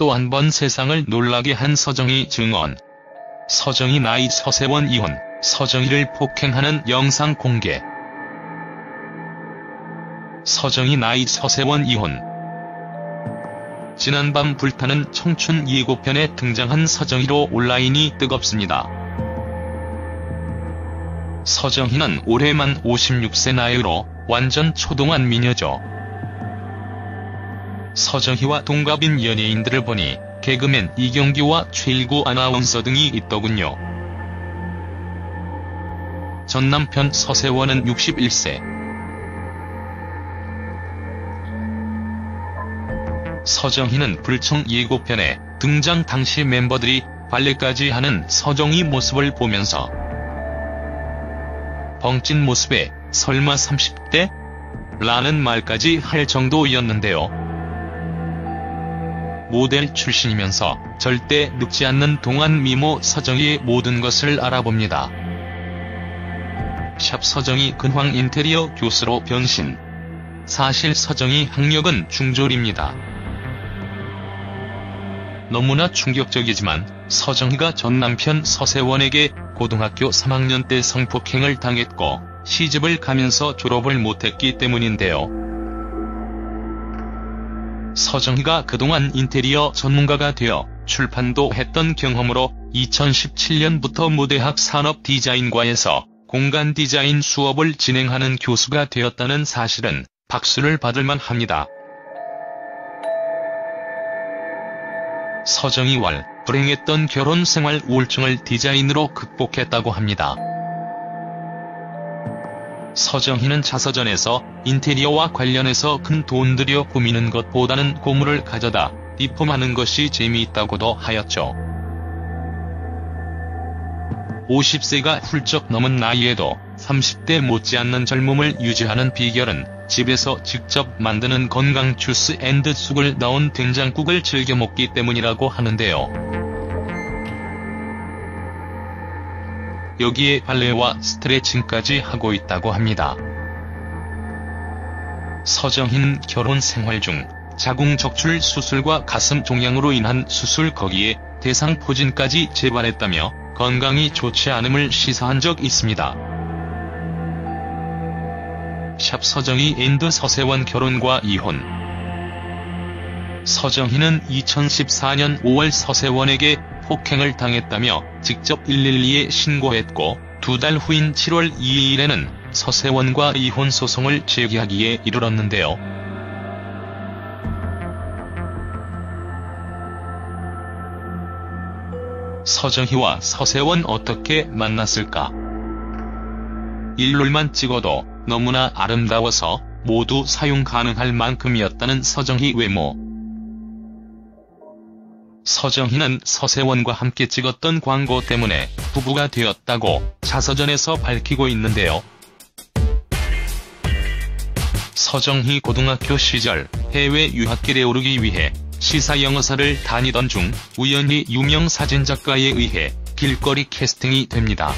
또 한 번 세상을 놀라게 한 서정희 증언. 서정희 나이 서세원 이혼, 서정희를 폭행하는 영상 공개. 서정희 나이 서세원 이혼. 지난밤 불타는 청춘 예고편에 등장한 서정희로 온라인이 뜨겁습니다. 서정희는 올해 만 56세 나이로 완전 초동안 미녀죠. 서정희와 동갑인 연예인들을 보니 개그맨 이경규와 최일구 아나운서 등이 있더군요. 전 남편 서세원은 61세. 서정희는 불청 예고편에 등장 당시 멤버들이 발레까지 하는 서정희 모습을 보면서 벙찐 모습에 설마 30대? 라는 말까지 할 정도였는데요. 모델 출신이면서 절대 늙지 않는 동안 미모 서정희의 모든 것을 알아봅니다. 샵 서정희 근황 인테리어 교수로 변신. 사실 서정희 학력은 중졸입니다. 너무나 충격적이지만 서정희가 전 남편 서세원에게 고등학교 3학년 때 성폭행을 당했고 시집을 가면서 졸업을 못했기 때문인데요. 서정희가 그동안 인테리어 전문가가 되어 출판도 했던 경험으로 2017년부터 무대학 산업 디자인과에서 공간 디자인 수업을 진행하는 교수가 되었다는 사실은 박수를 받을 만합니다. 서정희와 불행했던 결혼 생활 우울증을 디자인으로 극복했다고 합니다. 서정희는 자서전에서 인테리어와 관련해서 큰 돈 들여 꾸미는 것보다는 고물을 가져다 리폼하는 것이 재미있다고도 하였죠. 50세가 훌쩍 넘은 나이에도 30대 못지않는 젊음을 유지하는 비결은 집에서 직접 만드는 건강 주스 앤드 쑥을 넣은 된장국을 즐겨 먹기 때문이라고 하는데요. 여기에 발레와 스트레칭까지 하고 있다고 합니다. 서정희는 결혼 생활 중 자궁적출 수술과 가슴 종양으로 인한 수술 거기에 대상포진까지 재발했다며 건강이 좋지 않음을 시사한 적 있습니다. 샵 서정희 앤드 서세원 결혼과 이혼. 서정희는 2014년 5월 서세원에게 폭행을 당했다며 직접 112에 신고했고 2달 후인 7월 2일에는 서세원과 이혼 소송을 제기하기에 이르렀는데요. 서정희와 서세원 어떻게 만났을까? 일롤만 찍어도 너무나 아름다워서 모두 사용 가능할 만큼이었다는 서정희 외모. 서정희는 서세원과 함께 찍었던 광고 때문에 부부가 되었다고 자서전에서 밝히고 있는데요. 서정희 고등학교 시절 해외 유학길에 오르기 위해 시사영어사를 다니던 중 우연히 유명 사진작가에 의해 길거리 캐스팅이 됩니다.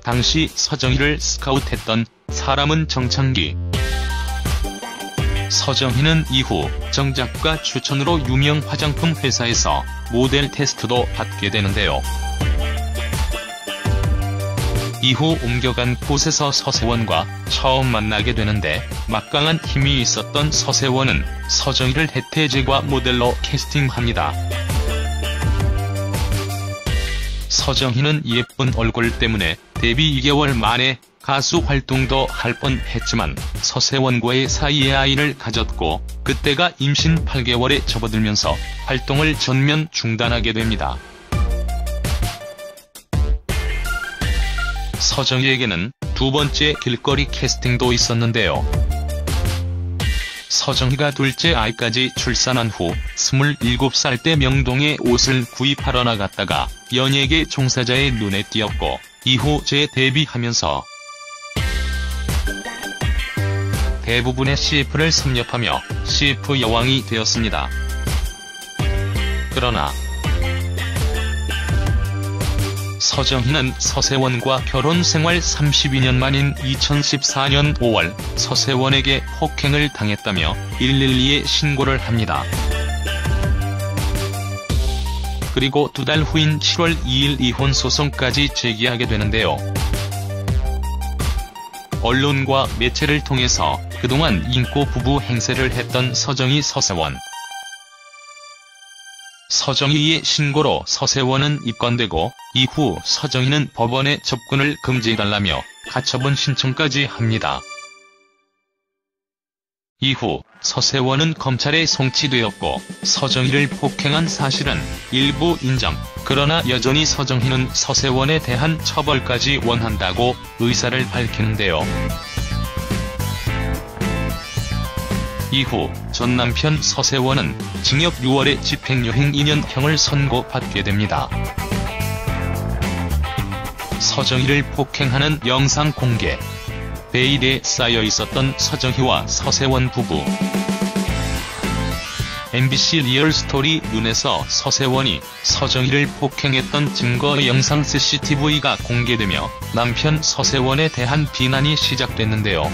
당시 서정희를 스카웃했던 사람은 정창기. 서정희는 이후 정 작가 추천으로 유명 화장품 회사에서 모델 테스트도 받게 되는데요. 이후 옮겨간 곳에서 서세원과 처음 만나게 되는데 막강한 힘이 있었던 서세원은 서정희를 해태제과 모델로 캐스팅합니다. 서정희는 예쁜 얼굴 때문에 데뷔 2개월 만에 가수 활동도 할 뻔했지만 서세원과의 사이에 아이를 가졌고 그때가 임신 8개월에 접어들면서 활동을 전면 중단하게 됩니다. 서정희에게는 두 번째 길거리 캐스팅도 있었는데요. 서정희가 둘째 아이까지 출산한 후 27살 때 명동에 옷을 구입하러 나갔다가 연예계 종사자의 눈에 띄었고 이후 재데뷔하면서 대부분의 CF를 섭렵하며 CF 여왕이 되었습니다. 서정희는 서세원과 결혼 생활 32년 만인 2014년 5월 서세원에게 폭행을 당했다며 112에 신고를 합니다. 그리고 2달 후인 7월 2일 이혼 소송까지 제기하게 되는데요. 언론과 매체를 통해서 그동안 인고 부부 행세를 했던 서정희 서세원. 서정희의 신고로 서세원은 입건되고 이후 서정희는 법원에 접근을 금지해달라며 가처분 신청까지 합니다. 이후 서세원은 검찰에 송치되었고 서정희를 폭행한 사실은 일부 인정, 그러나 여전히 서정희는 서세원에 대한 처벌까지 원한다고 의사를 밝히는데요. 이후 전 남편 서세원은 징역 6월에 집행유예 2년형을 선고받게 됩니다. 서정희를 폭행하는 영상 공개. 베일에 쌓여 있었던 서정희와 서세원 부부. MBC 리얼스토리 눈에서 서세원이 서정희를 폭행했던 증거 영상 CCTV가 공개되며 남편 서세원에 대한 비난이 시작됐는데요.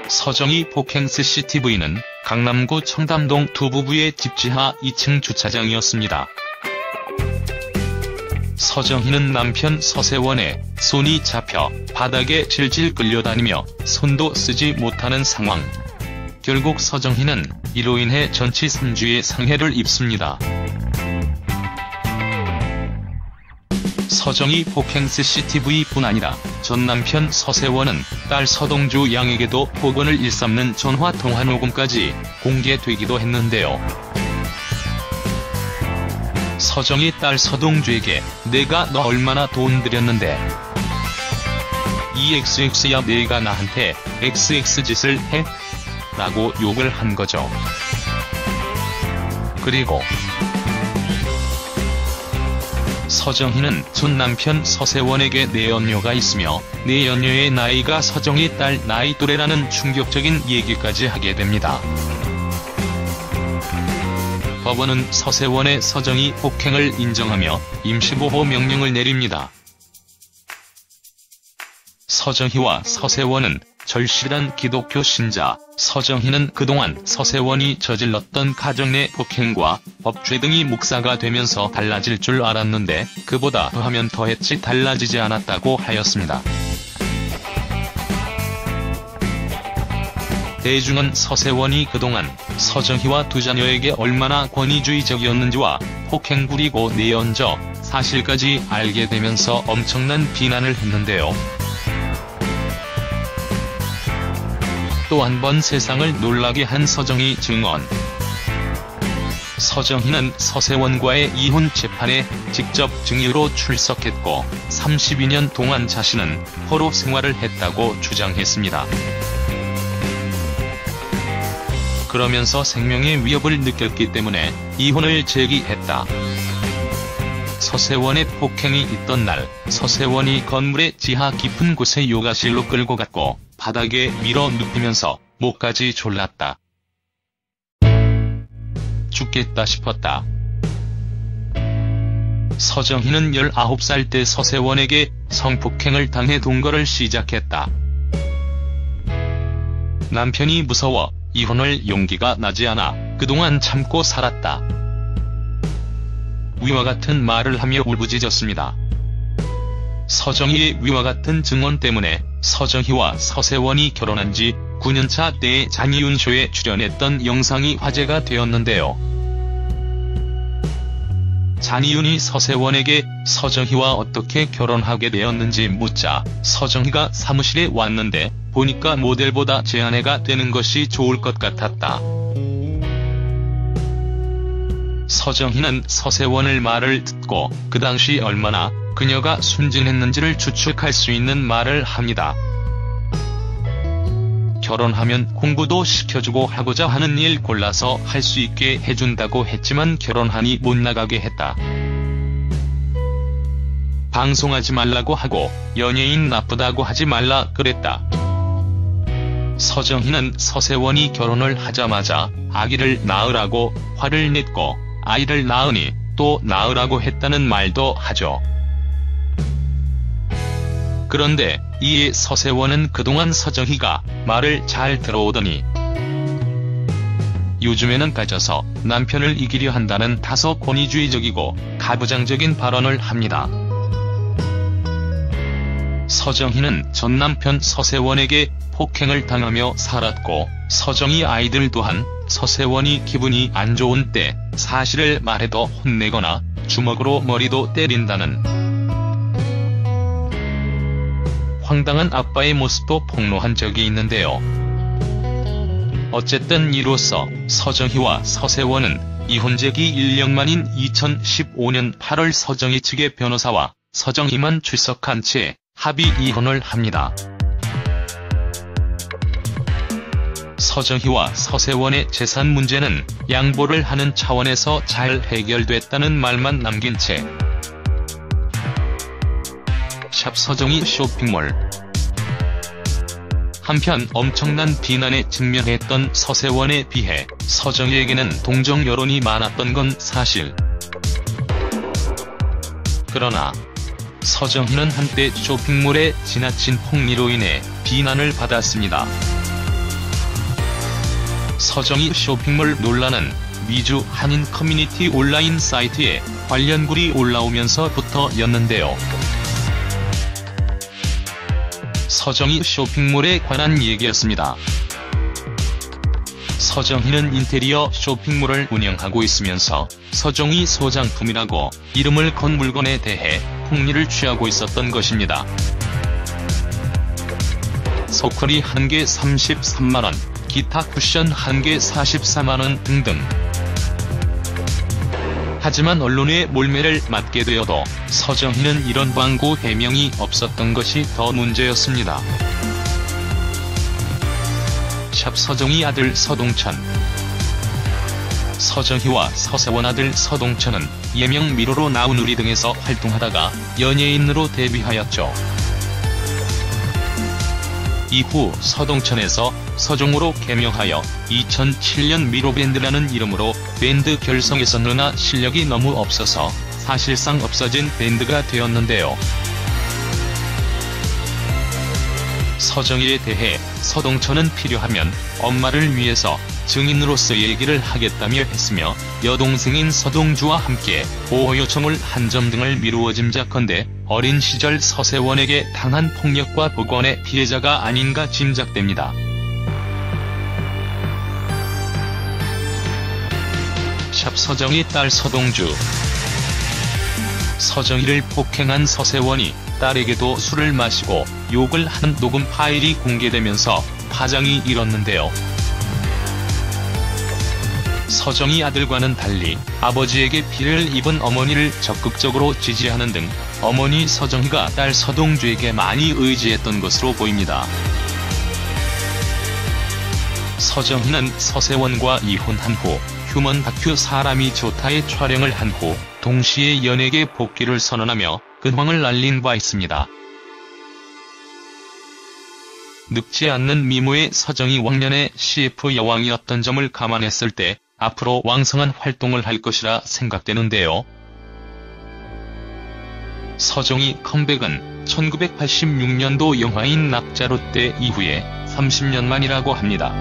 서정희 폭행 CCTV는 강남구 청담동 두 부부의 집 지하 2층 주차장이었습니다. 서정희는 남편 서세원의 손이 잡혀 바닥에 질질 끌려다니며 손도 쓰지 못하는 상황. 결국 서정희는 이로 인해 전치 3주의 상해를 입습니다. 서정희 폭행 CCTV뿐 아니라 전 남편 서세원은 딸 서동주 양에게도 폭언을 일삼는 전화통화 녹음까지 공개되기도 했는데요. 서정희 딸 서동주에게 "내가 너 얼마나 돈 들였는데 이 XX야 내가 나한테 XX 짓을 해?" 라고 욕을 한 거죠. 그리고 서정희는 전 남편 서세원에게 내연녀가 있으며 내연녀의 나이가 서정희 딸 나이 또래라는 충격적인 얘기까지 하게 됩니다. 법원은 서세원의 서정희 폭행을 인정하며 임시보호 명령을 내립니다. 서정희와 서세원은 절실한 기독교 신자. 서정희는 그동안 서세원이 저질렀던 가정 내 폭행과 법죄 등이 묵사가 되면서 달라질 줄 알았는데 그보다 더하면 더했지 달라지지 않았다고 하였습니다. 대중은 서세원이 그동안 서정희와 두 자녀에게 얼마나 권위주의적이었는지와 폭행 부리고 내연저 사실까지 알게 되면서 엄청난 비난을 했는데요. 또 한 번 세상을 놀라게 한 서정희 증언. 서정희는 서세원과의 이혼 재판에 직접 증인으로 출석했고 32년 동안 자신은 포로 생활을 했다고 주장했습니다. 그러면서 생명의 위협을 느꼈기 때문에 이혼을 제기했다. 서세원의 폭행이 있던 날 서세원이 건물의 지하 깊은 곳에 요가실로 끌고 갔고 바닥에 밀어 눕히면서 목까지 졸랐다. 죽겠다 싶었다. 서정희는 19살 때 서세원에게 성폭행을 당해 동거를 시작했다. 남편이 무서워 이혼할 용기가 나지 않아 그동안 참고 살았다. 위와 같은 말을 하며 울부짖었습니다. 서정희의 위와 같은 증언 때문에 서정희와 서세원이 결혼한 지 9년차 때의 잔이윤 쇼에 출연했던 영상이 화제가 되었는데요. 잔이윤이 서세원에게 서정희와 어떻게 결혼하게 되었는지 묻자 서정희가 사무실에 왔는데 보니까 모델보다 제 아내가 되는 것이 좋을 것 같았다. 서정희는 서세원의 말을 듣고 그 당시 얼마나 그녀가 순진했는지를 추측할 수 있는 말을 합니다. 결혼하면 공부도 시켜주고 하고자 하는 일 골라서 할 수 있게 해준다고 했지만 결혼하니 못 나가게 했다. 방송하지 말라고 하고 연예인 나쁘다고 하지 말라 그랬다. 서정희는 서세원이 결혼을 하자마자 아기를 낳으라고 화를 냈고 아이를 낳으니 또 낳으라고 했다는 말도 하죠. 그런데 이에 서세원은 그동안 서정희가 말을 잘 들어오더니 요즘에는 가져서 남편을 이기려 한다는 다소 권위주의적이고 가부장적인 발언을 합니다. 서정희는 전 남편 서세원에게 폭행을 당하며 살았고 서정희 아이들 또한 서세원이 기분이 안 좋은 때 사실을 말해도 혼내거나 주먹으로 머리도 때린다는 황당한 아빠의 모습도 폭로한 적이 있는데요. 어쨌든 이로써 서정희와 서세원은 이혼제기 1년 만인 2015년 8월 서정희 측의 변호사와 서정희만 출석한 채 합의 이혼을 합니다. 서정희와 서세원의 재산 문제는 양보를 하는 차원에서 잘 해결됐다는 말만 남긴 채 샵 서정희 쇼핑몰. 한편 엄청난 비난에 직면했던 서세원에 비해 서정희에게는 동정 여론이 많았던 건 사실. 그러나 서정희는 한때 쇼핑몰의 지나친 폭리로 인해 비난을 받았습니다. 서정희 쇼핑몰 논란은 미주 한인 커뮤니티 온라인 사이트에 관련 글이 올라오면서부터였는데요. 서정희 쇼핑몰에 관한 얘기였습니다. 서정희는 인테리어 쇼핑몰을 운영하고 있으면서 서정희 소장품이라고 이름을 건 물건에 대해 폭리를 취하고 있었던 것입니다. 소쿠리 1개 33만원, 기타 쿠션 1개 44만원 등등. 하지만 언론의 몰매를 맞게 되어도 서정희는 이런 광고 해명이 없었던 것이 더 문제였습니다. 샵 서정희 아들 서동천. 서정희와 서세원 아들 서동천은 예명 미로로 나온 우리 등에서 활동하다가 연예인으로 데뷔하였죠. 이후 서동천에서 서종으로 개명하여 2007년 미로밴드라는 이름으로 밴드 결성했었으나 실력이 너무 없어서 사실상 없어진 밴드가 되었는데요. 서정희에 대해 서동천은 필요하면 엄마를 위해서 증인으로서 얘기를 하겠다며 했으며 여동생인 서동주와 함께 보호 요청을 한 점 등을 미루어 짐작컨대 어린 시절 서세원에게 당한 폭력과 폭언의 피해자가 아닌가 짐작됩니다. 샵 서정희 딸 서동주. 서정희를 폭행한 서세원이 딸에게도 술을 마시고 욕을 한 녹음 파일이 공개되면서 파장이 일었는데요. 서정희 아들과는 달리 아버지에게 피해를 입은 어머니를 적극적으로 지지하는 등 어머니 서정희가 딸 서동주에게 많이 의지했던 것으로 보입니다. 서정희는 서세원과 이혼한 후 휴먼 다큐 사람이 좋다의 촬영을 한 후 동시에 연예계 복귀를 선언하며 근황을 알린 바 있습니다. 늙지 않는 미모의 서정희 왕년의 CF 여왕이었던 점을 감안했을 때 앞으로 왕성한 활동을 할 것이라 생각되는데요. 서정희 컴백은 1986년도 영화인 납자루 때 이후에 30년 만이라고 합니다.